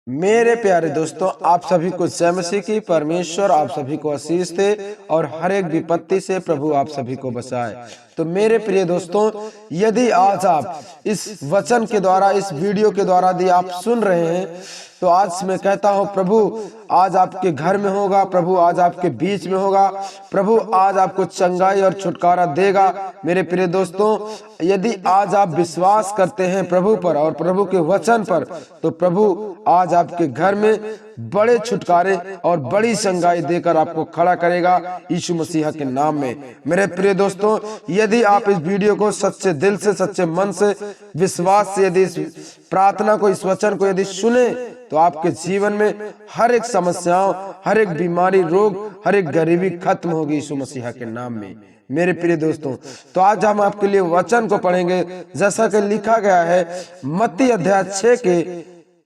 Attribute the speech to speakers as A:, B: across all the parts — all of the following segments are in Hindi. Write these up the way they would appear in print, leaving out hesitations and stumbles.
A: मेरे प्यारे दोस्तों, आप सभी को जय मसीह की। परमेश्वर आप सभी को आशीष दे और हर एक विपत्ति से प्रभु आप सभी को बचाए। तो मेरे प्रिय दोस्तों, यदि आज आप इस वचन के द्वारा, इस वीडियो के द्वारा यदि आप सुन रहे हैं, तो आज मैं कहता हूं प्रभु आज आपके घर में होगा, प्रभु आज आपके बीच में होगा, प्रभु आज आपको चंगाई और छुटकारा देगा। मेरे प्रिय दोस्तों, यदि आज आप विश्वास करते हैं प्रभु पर और प्रभु के वचन पर, तो प्रभु आज आपके घर में बड़े छुटकारे और बड़ी चंगाई देकर आपको खड़ा करेगा यीशु मसीह के नाम में। मेरे प्रिय दोस्तों, यदि आप इस वीडियो को सच्चे दिल से, सच्चे मन से, विश्वास से यदि इस प्रार्थना को, इस वचन को यदि सुने, तो आपके जीवन में हर एक समस्याओं, हर एक बीमारी, रोग, हर एक गरीबी खत्म होगी यीशु मसीह के नाम में। मेरे प्रिय दोस्तों, तो आज हम आपके लिए वचन को पढ़ेंगे जैसा कि लिखा गया है मत्ती अध्याय 6 के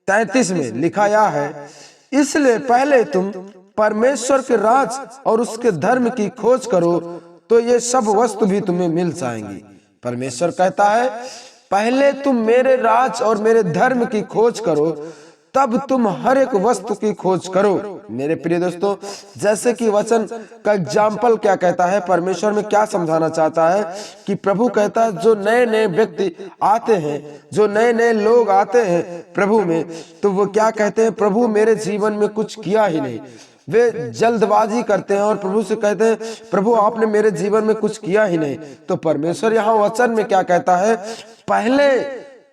A: 33 में लिखा गया है, इसलिए पहले तुम परमेश्वर के राज और उसके धर्म की खोज करो, तो ये सब वस्तु भी तुम्हें मिल जाएंगी। परमेश्वर कहता है पहले तुम मेरे राज और मेरे धर्म की खोज करो, तब तुम हर एक वस्तु की खोज करो। मेरे प्रिय दोस्तों, जैसे कि वचन का एग्जाम्पल क्या कहता है, परमेश्वर में क्या समझाना चाहता है कि प्रभु कहता है जो नए नए व्यक्ति आते हैं, जो नए नए लोग आते हैं प्रभु में, तो वो क्या कहते हैं, प्रभु मेरे जीवन में कुछ किया ही नहीं। वे जल्दबाजी करते हैं और प्रभु से कहते हैं प्रभु आपने मेरे जीवन में कुछ किया ही नहीं। तो परमेश्वर यहाँ वचन में क्या कहता है, पहले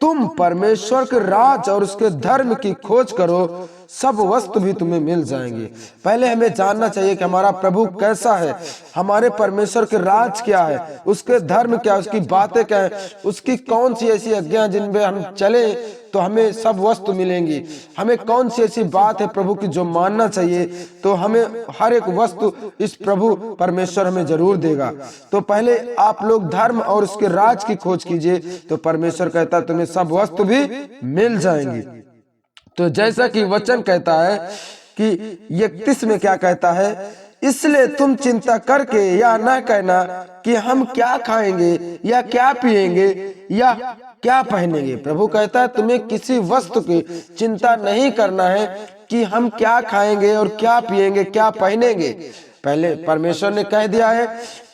A: तुम परमेश्वर के राज और उसके धर्म की खोज करो, सब वस्तु भी तुम्हें मिल जाएंगी। पहले हमें जानना चाहिए कि हमारा प्रभु कैसा है, हमारे परमेश्वर के राज क्या है, उसके धर्म क्या है, उसकी बातें क्या है, उसकी कौन सी ऐसी आज्ञा जिनमें हम चले तो हमें सब वस्तु मिलेंगी। हमें कौन सी ऐसी बात है प्रभु की जो मानना चाहिए, तो हमें हर एक वस्तु इस प्रभु परमेश्वर हमें जरूर देगा। तो पहले आप लोग धर्म और उसके राज की खोज कीजिए, तो परमेश्वर कहता है तुम्हें सब वस्तु भी मिल जाएंगी। तो जैसा कि वचन कहता है कि 31 में क्या कहता है, इसलिए तुम चिंता करके या ना कहना कि हम क्या खाएंगे या क्या पिएंगे या क्या पहनेंगे। प्रभु कहता है तुम्हें किसी वस्तु की चिंता नहीं करना है कि हम क्या खाएंगे और क्या पिएंगे, क्या पहनेंगे। पहले परमेश्वर ने कह दिया है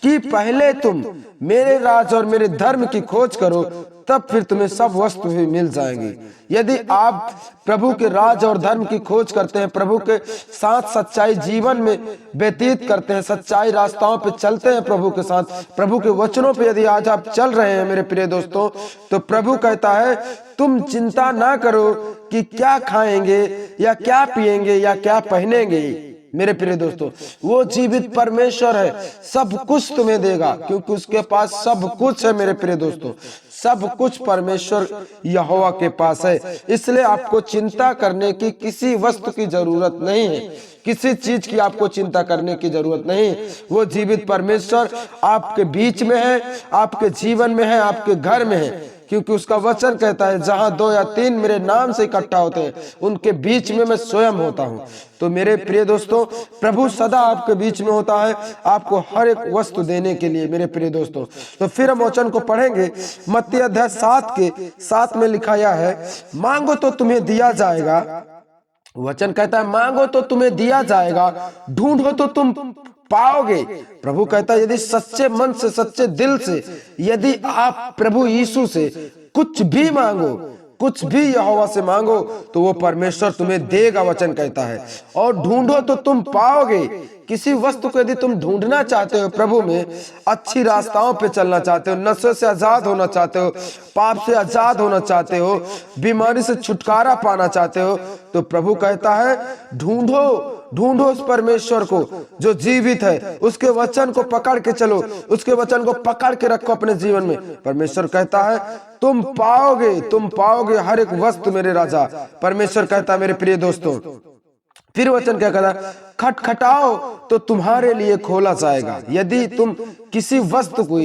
A: कि पहले तुम मेरे राज और मेरे धर्म की खोज करो, तब फिर तुम्हें सब वस्तु भी मिल जाएंगी। यदि आप प्रभु के राज और धर्म की खोज करते हैं, प्रभु के साथ सच्चाई जीवन में व्यतीत करते हैं, सच्चाई रास्ताओं पे चलते हैं प्रभु के साथ, प्रभु के वचनों पे यदि आज आप चल रहे हैं मेरे प्रिय दोस्तों, तो प्रभु कहता है तुम चिंता ना करो कि क्या खाएंगे या क्या पिएंगे या क्या पहनेंगे। मेरे प्रिय दोस्तों, वो जीवित परमेश्वर है, सब कुछ तुम्हें देगा क्योंकि उसके पास सब कुछ है। मेरे प्रिय दोस्तों, सब कुछ परमेश्वर यहोवा के पास है, इसलिए आपको चिंता करने की किसी वस्तु की जरूरत नहीं है, किसी चीज की आपको चिंता करने की जरूरत नहीं। वो जीवित परमेश्वर आपके बीच में है, आपके जीवन में है, आपके घर में है, क्योंकि उसका वचन कहता है जहां 2 या 3 मेरे नाम से इकट्ठा होते हैं, उनके बीच में मैं स्वयं होता हूं। तो मेरे प्रिय दोस्तों, प्रभु सदा आपके बीच में होता है, आपको हर एक वस्तु देने के लिए। मेरे प्रिय दोस्तों, तो फिर हम वचन को पढ़ेंगे। मत्ती अध्याय 7 के 7 में लिखा है, मांगो तो तुम्हें दिया जाएगा। वचन कहता है मांगो तो तुम्हें दिया जाएगा, ढूंढो तो तुम पाओगे। प्रभु कहता है यदि सच्चे मन से, सच्चे दिल से यदि आप प्रभु यीशु से कुछ भी मांगो, कुछ भी यहोवा से मांगो, तो वो परमेश्वर तुम्हें देगा। वचन कहता है और ढूंढो तो तुम पाओगे। किसी वस्तु को यदि तुम ढूंढना चाहते हो प्रभु में, अच्छी रास्ताओं पे चलना चाहते हो, नशे से आजाद होना चाहते हो, पाप से आजाद होना चाहते हो, बीमारी से छुटकारा पाना चाहते हो, तो प्रभु कहता है ढूंढो, ढूंढो उस परमेश्वर को जो जीवित है, उसके वचन को पकड़ के चलो, उसके वचन को पकड़ के रखो अपने जीवन में। परमेश्वर कहता है तुम पाओगे, तुम पाओगे हर एक वस्तु मेरे राजा। परमेश्वर कहता है मेरे प्रिय दोस्तों, फिर वचन क्या कहता है, खटखटाओ तो तुम्हारे लिए खोला जाएगा। यदि तुम किसी वस्तु को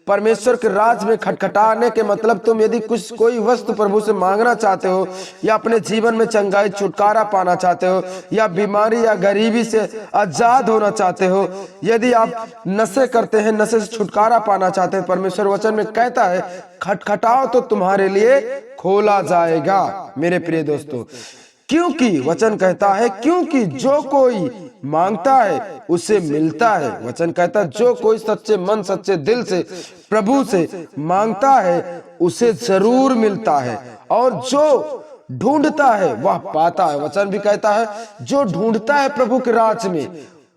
A: परमेश्वर के राज में खटखटाने के मतलब तुम यदि कुछ कोई वस्तु प्रभु से मांगना चाहते हो, या अपने जीवन में चंगाई छुटकारा पाना चाहते हो, या बीमारी या गरीबी से आजाद होना चाहते हो, यदि आप नशे करते हैं, नशे से छुटकारा पाना चाहते हैं, परमेश्वर वचन में कहता है खटखटाओ तो तुम्हारे लिए खोला जाएगा। मेरे प्रिय दोस्तों, क्योंकि वचन कहता है, क्योंकि जो कोई मांगता है उसे मिलता है। वचन कहता है जो कोई सच्चे मन सच्चे दिल से प्रभु से मांगता है उसे जरूर मिलता है, और जो ढूंढता है वह पाता है। वचन भी कहता है जो ढूंढता है प्रभु के राज में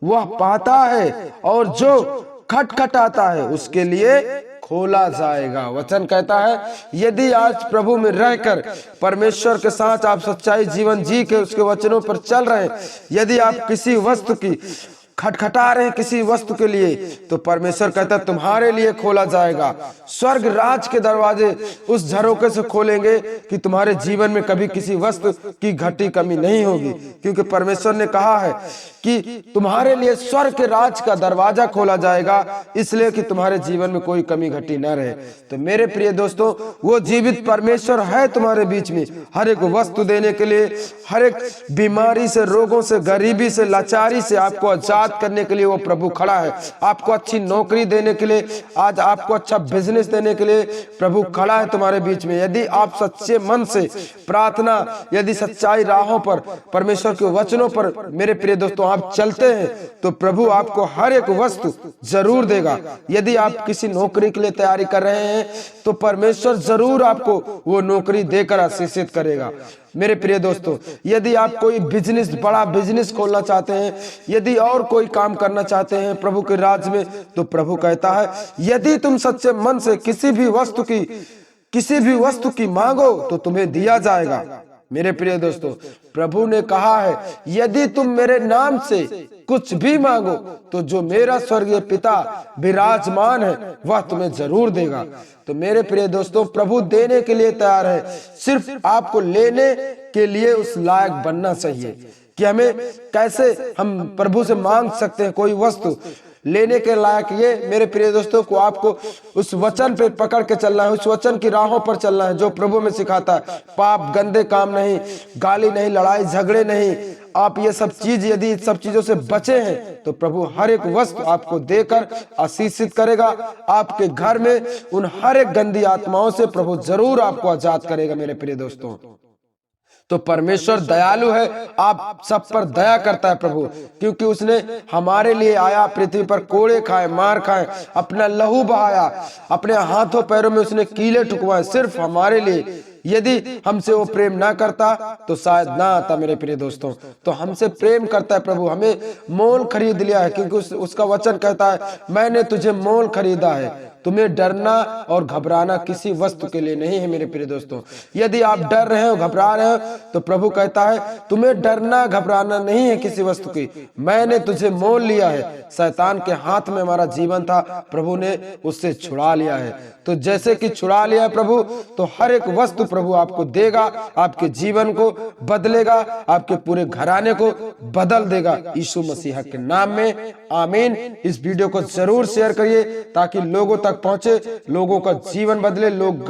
A: वह पाता है, और जो खटखटाता है उसके लिए खोला जाएगा। वचन कहता है यदि आज प्रभु में रहकर परमेश्वर के साथ आप सच्चाई जीवन जी के उसके वचनों पर चल रहे हैं, यदि आप किसी वस्तु की खटखटा रहे हैं किसी वस्तु के लिए, तो परमेश्वर कहता है तुम्हारे लिए खोला जाएगा। स्वर्ग राज के दरवाजे उस झरोके से खोलेंगे कि तुम्हारे जीवन में कभी किसी वस्तु की घटी कमी नहीं होगी, क्योंकि परमेश्वर ने कहा है कि तुम्हारे लिए स्वर्ग के राज का दरवाजा खोला जाएगा, इसलिए कि तुम्हारे जीवन में कोई कमी घटी न रहे। तो मेरे प्रिय दोस्तों, वो जीवित परमेश्वर है तुम्हारे बीच में, हर एक वस्तु देने के लिए, हर एक बीमारी से, रोगों से, गरीबी से, लाचारी से आपको आजाद करने के लिए वो प्रभु खड़ा है। आपको अच्छी नौकरी देने के लिए, आज आपको अच्छा बिजनेस देने के लिए प्रभु खड़ा है तुम्हारे बीच में। यदि आप सच्चे मन से प्रार्थना, यदि सच्चाई राहों पर, परमेश्वर के वचनों पर मेरे प्रिय दोस्तों आप चलते हैं, तो प्रभु आपको हर एक वस्तु जरूर देगा। यदि आप किसी नौकरी के लिए तैयारी कर रहे हैं तो परमेश्वर जरूर आपको वो नौकरी देकर आशीषित करेगा। मेरे प्रिय दोस्तों, यदि आप कोई बिजनेस, बड़ा बिजनेस खोलना चाहते हैं, यदि और कोई काम करना चाहते हैं प्रभु के राज में, तो प्रभु कहता है यदि तुम सच्चे मन से किसी भी वस्तु की मांगो तो तुम्हें दिया जाएगा। मेरे प्रिय दोस्तों, प्रभु ने कहा है यदि तुम मेरे नाम से कुछ भी मांगो तो जो मेरा स्वर्गीय पिता विराजमान है वह तुम्हें जरूर देगा। तो मेरे प्रिय दोस्तों, प्रभु देने के लिए तैयार है, सिर्फ आपको लेने के लिए उस लायक बनना चाहिए। कि हमें कैसे हम प्रभु से मांग सकते हैं कोई वस्तु, लेने के लायक ये मेरे प्रिय दोस्तों को आपको उस वचन पे पकड़ के चलना है, उस वचन की राहों पर चलना है जो प्रभु में सिखाता है। पाप, गंदे काम नहीं, गाली नहीं, लड़ाई झगड़े नहीं, आप ये सब चीज, यदि सब चीजों से बचे हैं तो प्रभु हर एक वस्तु आपको देकर आशीषित करेगा। आपके घर में उन हर एक गंदी आत्माओं से प्रभु जरूर आपको आजाद करेगा। मेरे प्रिय दोस्तों, तो परमेश्वर दयालु है, आप सब पर दया करता है प्रभु, क्योंकि उसने हमारे लिए आया, पृथ्वी पर कोड़े खाए, मार खाए, अपना लहू बहाया, अपने हाथों पैरों में उसने कीले ठुकवाए सिर्फ हमारे लिए। यदि हमसे वो प्रेम ना करता तो शायद ना आता। मेरे प्रिय दोस्तों, तो हमसे प्रेम करता है प्रभु, हमें मोल खरीद लिया है, क्योंकि उसका वचन कहता है मैंने तुझे मोल खरीदा है। तुम्हें डरना और घबराना किसी वस्तु के लिए नहीं है। मेरे प्रिय दोस्तों, यदि आप डर रहे हो, घबरा रहे हो, तो प्रभु कहता है तुम्हें डरना घबराना नहीं है किसी वस्तु की, मैंने तुझे मोल लिया है। शैतान के हाथ में हमारा जीवन था, प्रभु ने उससे छुड़ा लिया है। तो जैसे कि छुड़ा लिया है प्रभु, तो हर एक वस्तु प्रभु आपको देगा, आपके जीवन को बदलेगा, आपके पूरे घराने को बदल देगा, यीशु मसीह के नाम में, आमीन। इस वीडियो को जरूर शेयर करिए ताकि लोगों तक पहुंचे, लोगों का जीवन बदले, लोग